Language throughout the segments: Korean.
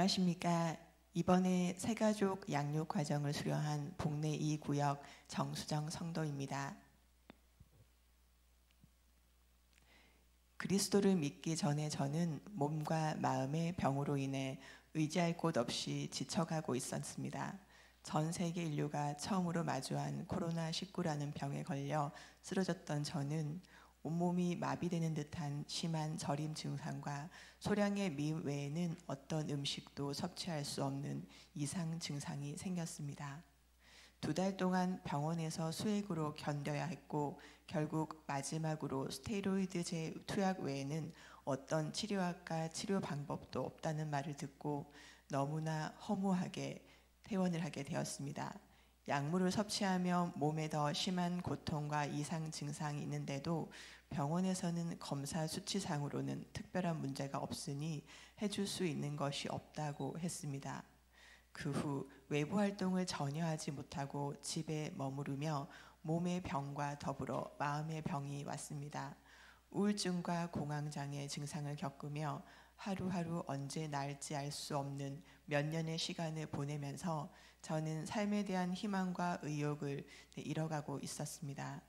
안녕하십니까. 이번에 새가족 양육 과정을 수료한 복내 2구역 정수정 성도입니다. 그리스도를 믿기 전에 저는 몸과 마음의 병으로 인해 의지할 곳 없이 지쳐가고 있었습니다. 전 세계 인류가 처음으로 마주한 코로나19라는 병에 걸려 쓰러졌던 저는 온몸이 마비되는 듯한 심한 저림 증상과 소량의 미움 외에는 어떤 음식도 섭취할 수 없는 이상 증상이 생겼습니다. 2달 동안 병원에서 수액으로 견뎌야 했고 결국 마지막으로 스테로이드제 투약 외에는 어떤 치료학과 치료 방법도 없다는 말을 듣고 너무나 허무하게 퇴원을 하게 되었습니다. 약물을 섭취하며 몸에 더 심한 고통과 이상 증상이 있는데도 병원에서는 검사 수치상으로는 특별한 문제가 없으니 해줄 수 있는 것이 없다고 했습니다. 그 후 외부 활동을 전혀 하지 못하고 집에 머무르며 몸의 병과 더불어 마음의 병이 왔습니다. 우울증과 공황장애 증상을 겪으며 하루하루 언제 나을지 알 수 없는 몇 년의 시간을 보내면서 저는 삶에 대한 희망과 의욕을 잃어가고 있었습니다.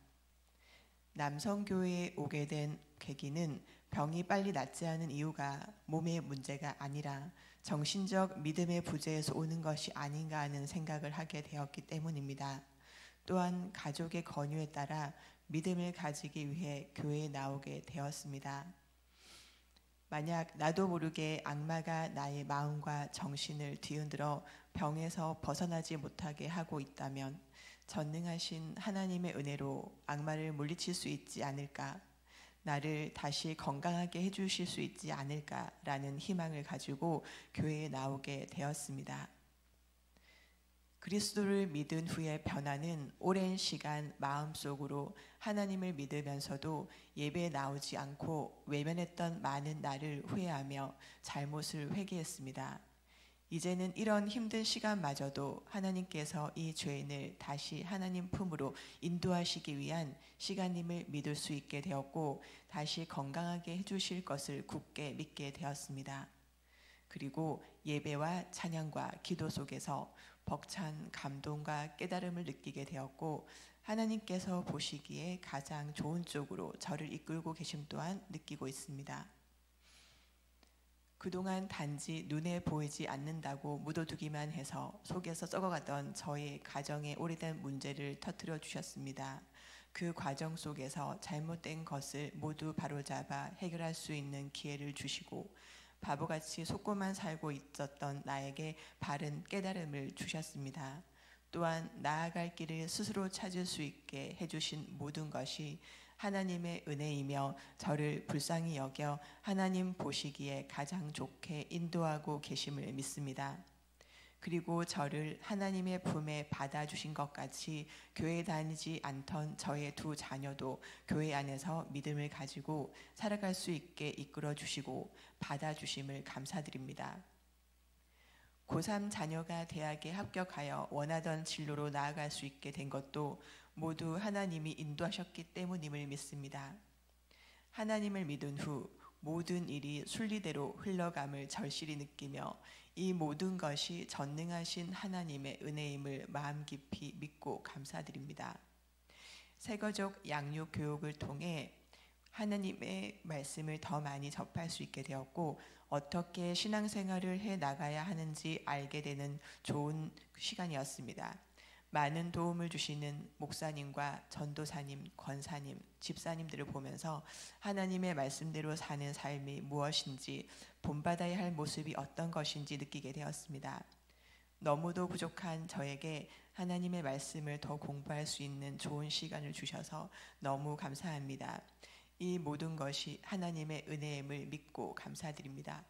남성교회에 오게 된 계기는 병이 빨리 낫지 않은 이유가 몸의 문제가 아니라 정신적 믿음의 부재에서 오는 것이 아닌가 하는 생각을 하게 되었기 때문입니다. 또한 가족의 권유에 따라 믿음을 가지기 위해 교회에 나오게 되었습니다. 만약 나도 모르게 악마가 나의 마음과 정신을 뒤흔들어 병에서 벗어나지 못하게 하고 있다면 전능하신 하나님의 은혜로 악마를 물리칠 수 있지 않을까, 나를 다시 건강하게 해주실 수 있지 않을까라는 희망을 가지고 교회에 나오게 되었습니다. 그리스도를 믿은 후의 변화는 오랜 시간 마음속으로 하나님을 믿으면서도 예배에 나오지 않고 외면했던 많은 나를 후회하며 잘못을 회개했습니다. 이제는 이런 힘든 시간마저도 하나님께서 이 죄인을 다시 하나님 품으로 인도하시기 위한 시간임을 믿을 수 있게 되었고 다시 건강하게 해주실 것을 굳게 믿게 되었습니다. 그리고 예배와 찬양과 기도 속에서 벅찬 감동과 깨달음을 느끼게 되었고 하나님께서 보시기에 가장 좋은 쪽으로 저를 이끌고 계심 또한 느끼고 있습니다. 그동안 단지 눈에 보이지 않는다고 묻어두기만 해서 속에서 썩어가던 저의 가정의 오래된 문제를 터뜨려 주셨습니다. 그 과정 속에서 잘못된 것을 모두 바로잡아 해결할 수 있는 기회를 주시고 바보같이 속고만 살고 있었던 나에게 바른 깨달음을 주셨습니다. 또한 나아갈 길을 스스로 찾을 수 있게 해주신 모든 것이 하나님의 은혜이며 저를 불쌍히 여겨 하나님 보시기에 가장 좋게 인도하고 계심을 믿습니다. 그리고 저를 하나님의 품에 받아주신 것 같이 교회 다니지 않던 저의 2 자녀도 교회 안에서 믿음을 가지고 살아갈 수 있게 이끌어 주시고 받아주심을 감사드립니다. 고3 자녀가 대학에 합격하여 원하던 진로로 나아갈 수 있게 된 것도 모두 하나님이 인도하셨기 때문임을 믿습니다. 하나님을 믿은 후 모든 일이 순리대로 흘러감을 절실히 느끼며 이 모든 것이 전능하신 하나님의 은혜임을 마음 깊이 믿고 감사드립니다. 새가족 양육 교육을 통해 하나님의 말씀을 더 많이 접할 수 있게 되었고 어떻게 신앙생활을 해 나가야 하는지 알게 되는 좋은 시간이었습니다. 많은 도움을 주시는 목사님과 전도사님, 권사님, 집사님들을 보면서 하나님의 말씀대로 사는 삶이 무엇인지 본받아야 할 모습이 어떤 것인지 느끼게 되었습니다. 너무도 부족한 저에게 하나님의 말씀을 더 공부할 수 있는 좋은 시간을 주셔서 너무 감사합니다. 이 모든 것이 하나님의 은혜임을 믿고 감사드립니다.